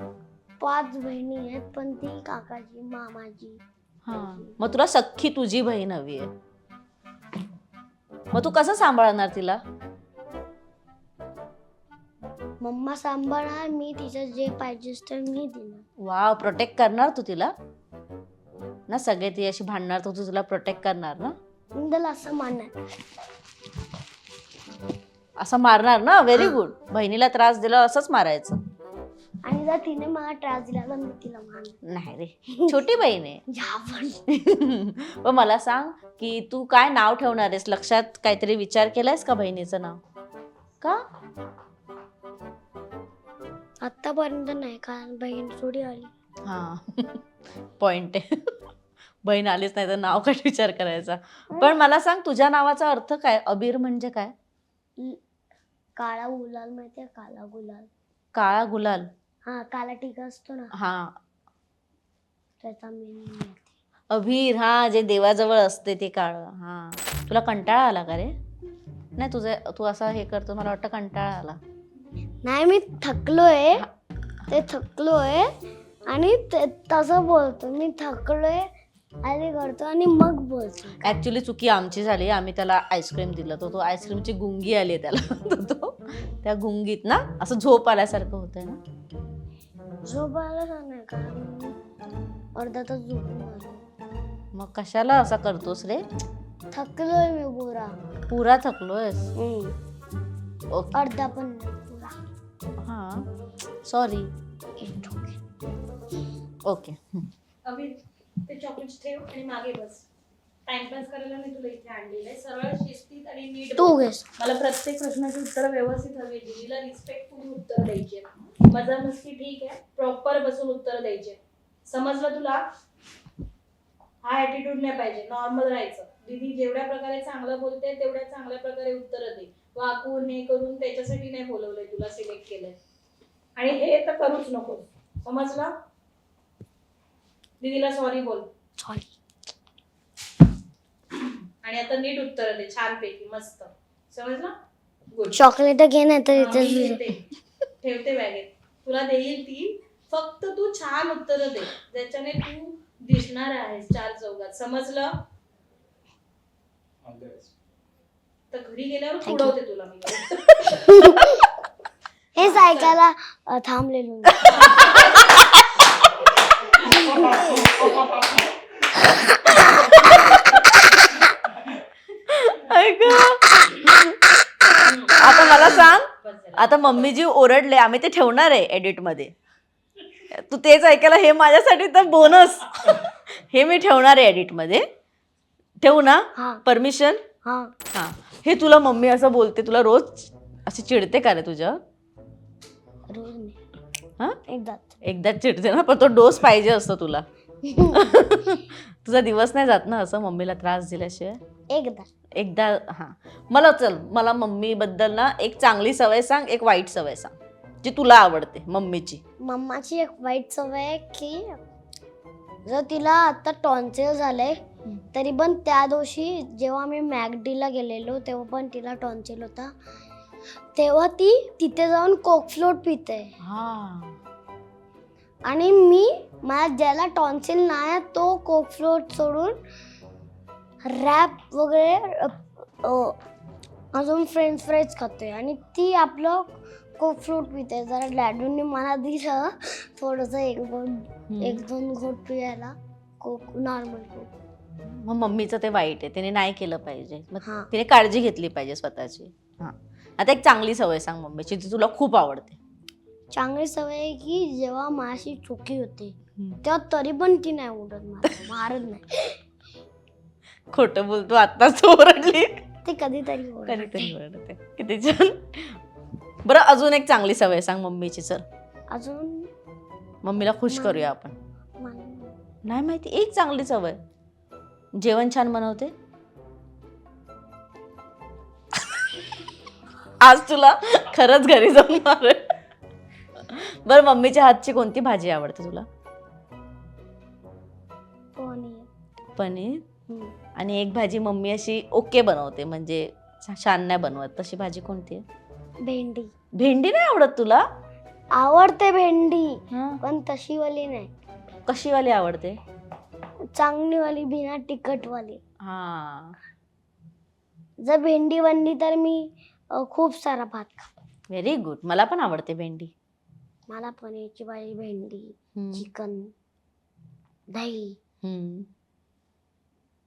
5 बहिणी आहेत, पण ती काकाची, मामाची. हा. मग तुला सख्खी तुझी बहीण हवी आहे. मग तू कसं सांभाळणार तिला? मम्मा सांभाळणार, मी तिचं जे पाहिजे ते मी देणार. वाव, प्रोटेक्ट करणार तू तिला ना? सगळे ती अशी भांडणार तर तू तिला प्रोटेक्ट करणार ना? मी त्याला असं मानणार. असं मारणार ना? Very good. बहिणीला त्रास दिला असंच मारायचं. आणि जर तिने मला त्रास दिला तर मी तिला मानणार. नाही रे, छोटी बहीण आहे. या पण. पण मला सांग की तू काय नाव ठेवणार आहेस? लक्षात काहीतरी विचार केलायस का बहिणीचं नाव? का? आतापर्यंत नाही, कारण बहीण थोडी आली. हा, पॉइंट आहे. बहीण आलीच नाही तर नाव काय विचार करायचा. पण मला सांग, तुझ्या नावाचा अर्थ काय? अबीर म्हणजे काय? काळा गुलाल माहितीये? काला गुलाल. काळा गुलाल. हा, काला टीका असतो ना, हा, त्याचा मीनिंग. अबीर. हा, जे देवाजवळ असते ते काळं. हा, तुला कंटाळा आला का रे? नाही, तुझं तू असं हे करतो, मला वाटतं कंटाळा आला. नाही, मी थकलोय. ते थकलोय आणि तसं बोलतो. मी थकलोय आधी करतो आणि मग बोलतो. ऍक्च्युली चुकी आमची झाली. आम्ही त्याला आईस्क्रीम दिलं, तो आईस्क्रीमची गुंगी आली त्याला. तो त्या गुंगीत ना असं झोप आल्यासारखं होतंय ना. झोप आला नाही, कारण अर्धा तास झोपून आलो. मग कशाला असा करतोस रे? थकलोय मी पुरा. पुरा थकलोयस? ओके. अर्धा पण नाही, पुरा. हा, सॉरी. ओके. अमित, ते चॉकलेट्स ठेव आणि मागे बस. टाइमपास करायला मी तुला इथे आणलेलं आहे. सरळ शिस्तीत आणि नीट तू बोल. घेस. मला प्रत्येक प्रश्नाची उत्तर व्यवस्थित हवी. दीदीला रिस्पेक्टफुल उत्तर द्यायचे. मजा मस्ती ठीक आहे, प्रॉपर बसून उत्तर द्यायचे. समजलं तुला? हा ऍटिट्यूड नाही पाहिजे, नॉर्मल राहायचं. दीदी जेवढ्या प्रकारे चांगलं बोलते तेवढ्या चांगल्या प्रकारे उत्तर दे. वाकून हे करून त्याच्यासाठी नाही बोलवलंय तुला, सिलेक्ट केलंय. आणि हे तर करूच नको. समजलं? दीदीला सॉरी बोल. सॉरी. आणि आता नीट उत्तर दे, छानपैकी मस्त. समजलं? गुड. चॉकलेट घे, नाही तर इथेच ठेवते बॅगेत. तुला देईल ती, फक्त तू छान उत्तर दे ज्याच्याने तू दिसणार आहेस चार चौघात. समजलं? तर घरी गेल्यावर उडवते तुला मी. हेच ऐकायला थांबलेलो. आता मला सांग, आता मम्मी जी ओरडले, आम्ही ते ठेवणार आहे एडिट मध्ये. तू तेच ऐकायला, हे माझ्यासाठी तर बोनस. हे मी ठेवणार आहे एडिट मध्ये. ठेवू ना? हा. परमिशन? हा. हा. हे तुला मम्मी असं बोलते, तुला रोज अशी चिडते का रे तुझ्या? रोज नाही, हा, एकदाच चिडते ना, पण तो डोस पाहिजे असतो तुला. तुझा दिवस नाही जात ना असं मम्मीला त्रास दिल्याशिवाय? एकदा. हा, मला मम्मी बद्दल ना एक चांगली सवय सांग, एक वाईट सवय सांग जी तुला आवडते मम्मीची. मम्माची एक वाईट सवय आहे की जर तिला आता टॉन्सिल झालंय तरी पण त्या दिवशी जेव्हा आम्ही मॅकडीला गेलेलो तेव्हा पण तिला टॉन्सिल होता, तेव्हा ती तिथे जाऊन कोक फ्लोट पिते. आणि मला ज्याला टॉन्सिल नाही तो कोक फ्लोट सोडून रॅप वगैरे अजून फ्रेंच फ्राईज खातोय आणि ती आपलं कोक फ्रूट पिते. जरा डॅडूंनी मला दिलं थोडंसं एक दोन घोट पियाला कोक, नॉर्मल कोक. मग मम्मीचं ते वाईट आहे, तिने नाही केलं पाहिजे. मग हा. तिने काळजी घेतली पाहिजे स्वतःची. हा, आता एक चांगली सवय सांग मम्मीची जी तुला खूप आवडते. चांगली सवय आहे की जेव्हा माझी चुकी होते तेव्हा तरी पण ती नाही उडत, मारत नाही. खोटं बोलतो, आत्ताच ओरडली. ते कधीतरी ओरडते. किती छान. बरं, अजून एक चांगली सवय सांग मम्मीची. सर, अजून मम्मीला खुश करूया आपण. नाही माहिती एक चांगली सवय? जेवण छान बनवते. आज तुला खरंच घरी जाऊन मारेल. बरं, मम्मीच्या हातची कोणती भाजी आवडते तुला? पनीर. आणि एक भाजी मम्मी अशी ओके बनवते, म्हणजे छान नाही बनवत, तशी भाजी कोणती आहे? भेंडी. भेंडी नाही आवडत तुला? आवडते भेंडी, पण तशी वाली नाही. कशी वाली आवडते? चांगली वाली, बिना तिखट वाली. हा, जर भेंडी बनली तर मी खूप सारा भात खाते. Very good. मला पण आवडते भेंडी. मला पनीरची भाजी, भेंडी, हम्म, चिकन, दही, हम्म,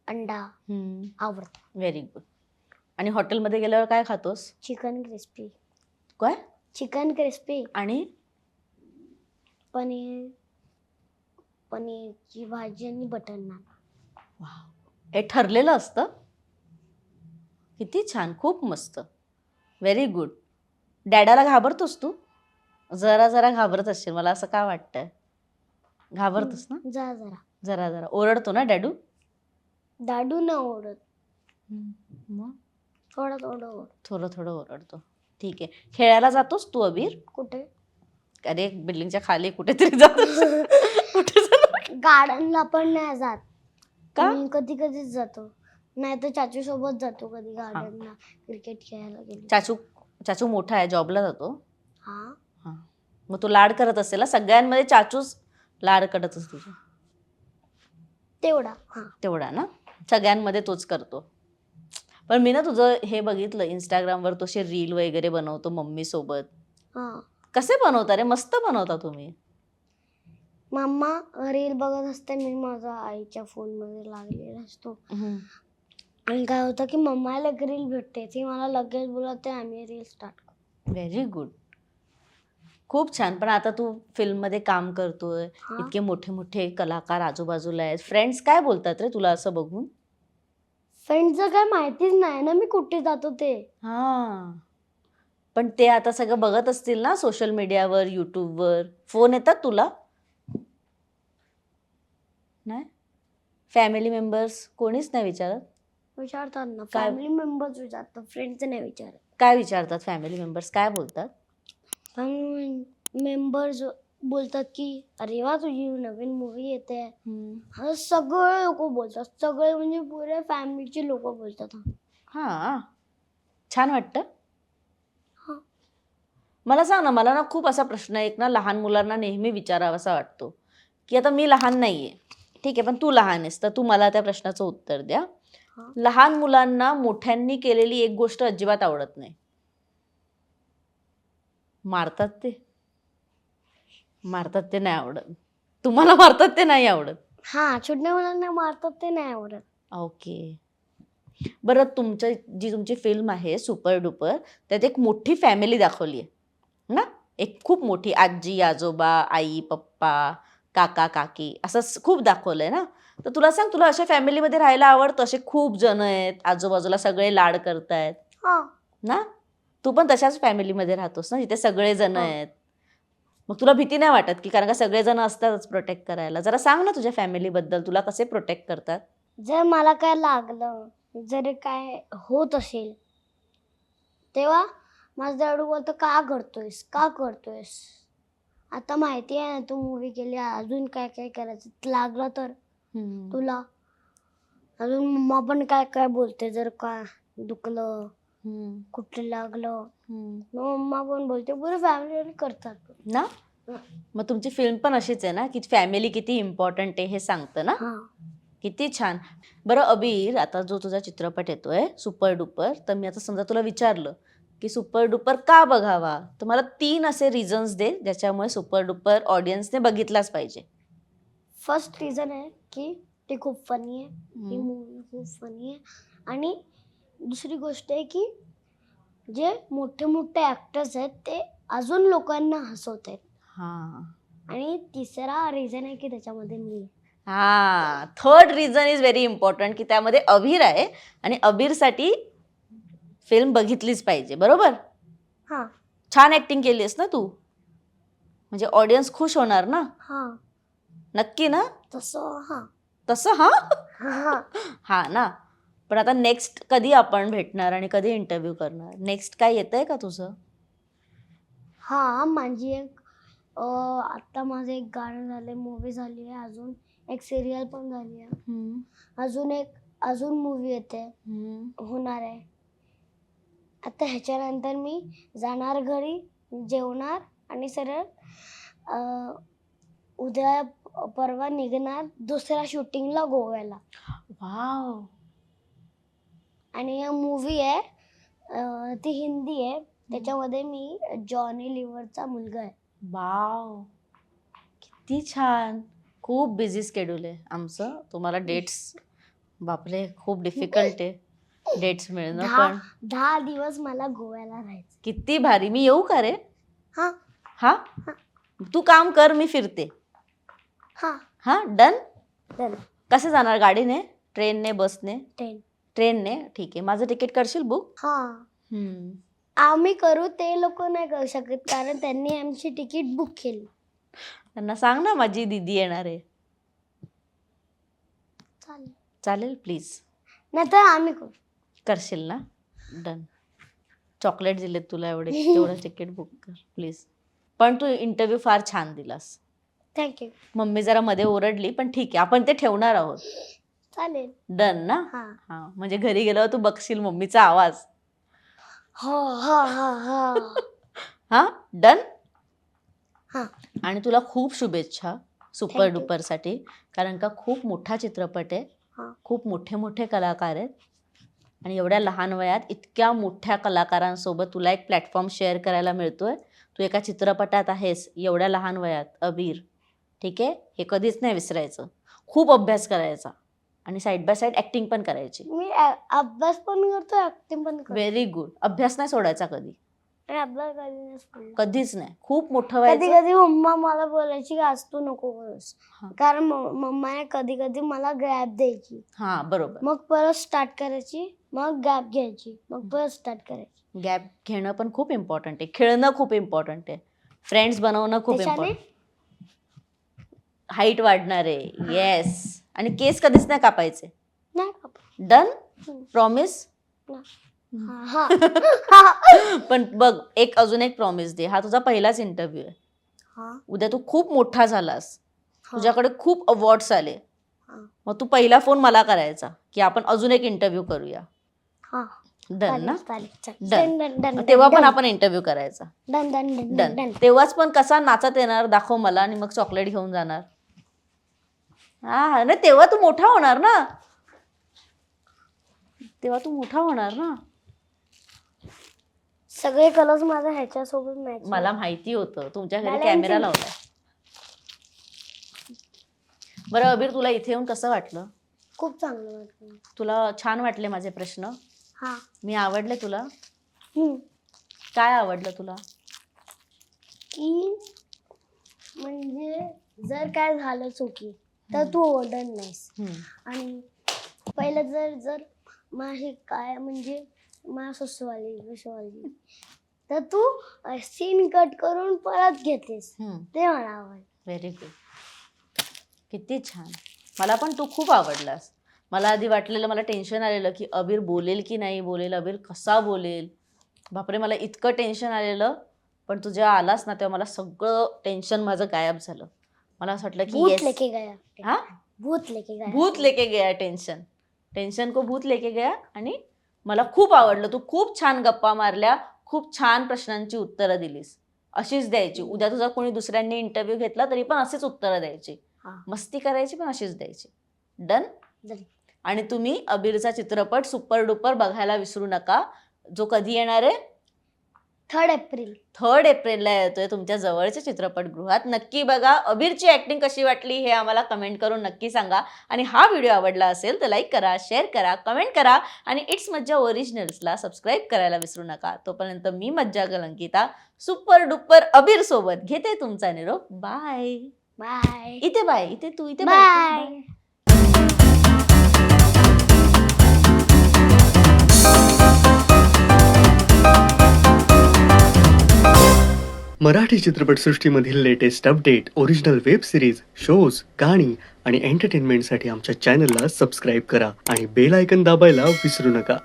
अंडा हम्म. आवडतं. Very good. आणि हॉटेलमध्ये गेल्यावर काय खातोस? चिकन क्रिस्पी, काय? चिकन क्रिस्पी, आणि पनीर, पनीरची भाजी आणि बटर नान. वाव, हे ठरलेलं असतं. किती छान, खूप मस्त. Very good. डॅडाला घाबरतोस तू? जरा जरा घाबरत असशील, मला असं का वाटतंय. घाबरतोस ना? जा जरा. जरा जरा ओरडतो ना डॅडू? दाडू न ओढत, मग थोडं थोडं ओढ. थोडं थोडं ओरडतो. ठीक आहे. खेळायला जातोस तू अबीर? कुठे? अरे बिल्डिंगच्या खाली कुठेतरी जातोस. कुठे जातो? गार्डनला पण नाही जात. का? मी कधी कधीच जातो, नाही तर चाचू सोबत जातो कधी गार्डनला क्रिकेट खेळायला गेलो. चाचू मोठा आहे, जॉबला जातो. हा, हा. मग तू लाड करत असेल ना सगळ्यांमध्ये, चाचूच लाड करतच तुझा. तेवढा. हा, तेवढा ना, सगळ्यांमध्ये तोच करतो. पण मी ना तुझं हे बघितलं इंस्टाग्रामवर, तो असे रील वगैरे बनवतो मम्मी सोबत. हा. कसे बनवता रे? मस्त बनवता तुम्ही. मम्मा रील बघत असते, मी माझा आईच्या फोन मध्ये लागलेला असतो. आणि काय होतं की मम्माला एक रील भेटते, ती मला लगेच बोलते, आम्ही रील स्टार्ट करू. Very good. खूप छान. पण आता तू फिल्ममध्ये काम करतोय, हा. इतके मोठे मोठे कलाकार आजूबाजूला आहेत, फ्रेंड्स काय बोलतात रे तुला असं बघून? फ्रेंडचं काय माहितीच नाही ना मी कुठे जातो ते. हा, पण ते आता सगळं बघत असतील ना सोशल मीडियावर, युट्यूबवर. फोन येतात तुला? नाही? फॅमिली मेंबर्स कोणीच नाही विचारत? विचारतात ना, काय? फॅमिली मेंबर्स विचारतात, फ्रेंड्स नाही विचारत. काय विचारतात फॅमिली मेंबर्स, काय बोलतात? फॅमिली मेंबर्स बोलतात की अरे वा तुझी नवीन मूवी येते. हा सगळे लोक बोलतात, सगळे म्हणजे पुऱ्या फॅमिलीचे लोक बोलतात. हा, छान वाटतं. हा. मला सांग ना, मला ना खूप असा प्रश्न एक ना लहान मुलांना नेहमी विचारावासा वाटतो, की आता मी लहान नाहीये, ठीक आहे, पण तू लहान आहेस, तर तू मला त्या प्रश्नाचं उत्तर द्या. हा. लहान मुलांना मोठ्यांनी केलेली एक गोष्ट अजिबात आवडत नाही. मारतात ते? मारतात ते नाही आवडत. तुम्हाला मारतात ते नाही आवडत? हा, छोट्या मुलांना मारतात ते नाही आवडत. ओके. बरं, जी तुमची फिल्म आहे सुपर डुपर, त्यात एक मोठी फॅमिली दाखवली आहे ना, एक खूप मोठी, आजी आजोबा, आई पप्पा, काका काकी, असं खूप दाखवलंय ना. तर तुला सांग, तुला अशा फॅमिलीमध्ये राहायला आवडतं? असे खूप जण आहेत, आजूबाजूला सगळे लाड करतायत हा. ना. तू पण तशाच फॅमिलीमध्ये राहतोस ना, जिथे सगळे जण हा. आहेत. मग तुला भीती नाही वाटत की, कारण का सगळे जण असतातच प्रोटेक्ट करायला? जरा सांग ना तुझ्या फॅमिलीबद्दल, तुला कसे प्रोटेक्ट करतात? जर मला काय लागलं, जर काय होत असेल, तेव्हा माझं दाडू बोलतं का करतोयस, का करतोयस? आता माहिती आहे ना तू मूवी केली, अजून काय काय करायचं लागलं तर तुला. अजून मम्मा पण काय काय बोलते, जर का दुखलं, कुठे लागलं, मग मम्मा पण बोलते, पुरे फॅमिली करतात ना. मग तुमची फिल्म पण अशीच आहे ना, की फॅमिली किती इम्पॉर्टंट आहे हे सांगतं ना. हा. किती छान. बरं अबीर, आता जो तुझा चित्रपट येतोय सुपर डुपर, तर मी आता समजा तुला विचारलं की सुपर डुपर का बघावा, तर मला 3 असे रिझन्स दे ज्याच्यामुळे सुपर डुपर ऑडियन्सने बघितलाच पाहिजे. फर्स्ट रिझन आहे की ते खूप फनी आहे, ही मूवी खूप फनी आहे. आणि दुसरी गोष्ट आहे की जे मोठे मोठे ॲक्टर्स आहेत ते अजून लोकांना हसवत आहेत. हा आणि तिसरा रिझन आहे की त्याच्यामध्ये मी आहे. हा, third reason is very important, की त्यामध्ये अबीर आहे आणि अबीरसाठी फिल्म बघितलीच पाहिजे. बरोबर? हा. छान ऍक्टिंग केलीस ना तू, म्हणजे ऑडियन्स खुश होणार ना. हा. नक्की ना? तसं. हा. तसं हा. हा. हा ना. पण आता नेक्स्ट कधी आपण भेटणार आणि कधी इंटरव्ह्यू करणार? नेक्स्ट काय येतंय का तुझं? हा, माझी एक आता माझं एक गाणं झालंय, मूवी झाली आहे, अजून एक सिरियल पण झाली आहे, अजून मूवी येते, होणार आहे. आता ह्याच्यानंतर मी जाणार घरी, जेवणार आणि सरळ उद्या परवा निघणार दुसऱ्या शूटिंगला गोव्याला. वाव. आणि मूवी आहे ती हिंदी आहे, त्याच्यामध्ये मी जॉनी लिव्हरचा मुलगा आहे. वाव, किती छान. खूप बिझी स्केड्यूल आहे आमचं. तुम्हाला डेट्स, बापरे खूप डिफिकल्ट आहे डेट्स मिळणं. दहा पण 10 दिवस मला गोव्याला राहायचं. किती भारी. मी येऊ का रे? हा हा, तू काम कर, मी फिरते. हा हा, डन. चल कसे जाणार? गाडीने, ट्रेनने, बसने? 10. ट्रेनने. ठीक आहे. माझं तिकीट करशील बुक? हा आम्ही करू, ते लोक नाही करू शकत कारण त्यांनी आमची तिकीट बुक केली. त्यांना सांग ना माझी दीदी येणार आहे. चालेल, चालेल, प्लीज नाही तर आम्ही करू. करशील ना? डन. चॉकलेट दिलेत तुला एवढे, तेवढं तिकीट बुक कर प्लीज. पण तू इंटरव्ह्यू फार छान दिलास. थँक्यू. मम्मी जरा मध्ये ओरडली, पण ठीक आहे, आपण ते ठेवणार आहोत. चालेल. डन ना? हा हा, म्हणजे घरी गेल्यावर तू बघशील मम्मीचा आवाज. हा हा हा हा हा, डन. हा आणि तुला खूप शुभेच्छा सुपर Thank you. डुपरसाठी, कारण का खूप मोठा चित्रपट आहे. हा. खूप मोठे मोठे कलाकार आहेत आणि एवढ्या लहान वयात इतक्या मोठ्या कलाकारांसोबत तुला एक प्लॅटफॉर्म शेअर करायला मिळतोय. तू एका चित्रपटात आहेस एवढ्या लहान वयात, अबीर. ठीक आहे, हे कधीच नाही विसरायचं. खूप अभ्यास करायचा आणि साईड बाय साईड ॲक्टिंग पण करायची. मी अभ्यास पण करतो, ऍक्टिंग पण करतो. Very good. अभ्यास नाही सोडायचा कधी, आणि अभ्यास कधी नाही सोडला. कधीच नाही. खूप मोठं कधी व्हायचं. कधी मम्मा मला बोलायची की आज तू नको करूस, हा. कारण मम्माने कधी कधी मला गॅप द्यायची, हा, बरोबर. मग परत स्टार्ट करायची, मग गॅप घ्यायची, मग परत स्टार्ट करायची. गॅप घेणं पण खूप इम्पॉर्टंट आहे. खेळणं खूप इम्पॉर्टंट आहे. फ्रेंड्स बनवणं खूप त्याच्याने इम्पॉर्टंट. हाईट वाढणार आहे. येस. आणि केस कधीच नाही कापायचे. नाही बाबा. डन. हम्म. प्रॉमिस. हा, हा. पण बघ, अजून एक प्रॉमिस दे. हा तुझा पहिलाच इंटरव्ह्यू आहे. हा, उद्या तू खूप मोठा झालास, हा. तुझ्याकडे खूप अवॉर्ड्स आले, हा. मग तू पहिला फोन मला करायचा की आपण अजून एक इंटरव्ह्यू करूया. हा. डन ना? चालेल, चालेल. Done. डन, डन, डन, तेव्हा पण डन. आपण इंटरव्ह्यू करायचा. Done done done done. Done. तेव्हाच पण कसा नाचत येणार दाखव मला, आणि मग चॉकलेट घेऊन जाणार. हा, नाही तेव्हा तू मोठा होणार ना. तेव्हा तू मोठा होणार ना. सगळे कलर्स माझ्या ह्याच्यासोबत मॅच. मला माहिती होतं तुमच्या घरी मला कॅमेरा यांची- लावलाय. बरं अबीर, तुला इथे येऊन कसं वाटलं? खूप चांगलं वाटलं. तुला छान वाटले माझे प्रश्न? हा. मी आवडले तुला? हम्म. काय आवडलं तुला? की म्हणजे जर काय झालं चुकी तर तू ओरडत नाहीस, आणि पहिलं जर माझी काय म्हणजे माझ्या सुसवाली तर तू सीन कट करून परत घेतेस, ते मला आवडलं. Very good. किती छान. मला पण तू खूप आवडलास. मला आधी वाटलेलं, मला टेन्शन आलेलं की अबीर बोलेल की नाही बोलेल, अबीर कसा बोलेल. बापरे, मला इतकं टेन्शन आलेलं. पण तू जेव्हा आलास ना तेव्हा मला सगळं टेन्शन माझं गायब झालं. मला असं वाटलं की भूत येस. लेके गया. हा, भूत लेके गया. भूत लेके गया. टेन्शन को भूत लेके गया. आणि मला खूप आवडलं. तू खूप छान गप्पा मारल्या, खूप छान प्रश्नांची उत्तरं दिलीस. अशीच द्यायची. उद्या तुझा कोणी दुसऱ्यांनी इंटरव्ह्यू घेतला तरी पण अशीच उत्तरं द्यायची. हा. मस्ती करायची पण अशीच द्यायची. डन. Done. आणि तुम्ही अबीरचा चित्रपट सुपर डुपर बघायला विसरू नका. जो कधी येणार आहे? 3 एप्रिल. 3 एप्रिलला येतोय तुमच्या जवळच्या चित्रपटगृहात. नक्की बघा. अबीरची ऍक्टिंग कशी वाटली हे आम्हाला कमेंट करून नक्की सांगा. आणि हा व्हिडिओ आवडला असेल तर लाईक करा, शेअर करा, कमेंट करा, आणि इट्स मज्जा ओरिजिनल्सला सबस्क्राईब करायला विसरू नका. तोपर्यंत मी मज्जा गलंकिता सुपर डुपर अबीर सोबत घेते तुमचा निरोप. बाय. बाय इथे बाय. इथे तू इथे बाय. मराठी चित्रपटसृष्टीमधील latest update, original web series, shows, गाणी आणि एंटरटेनमेंटसाठी आमच्या चॅनलला सबस्क्राईब करा आणि बेल आयकॉन दाबायला विसरू नका.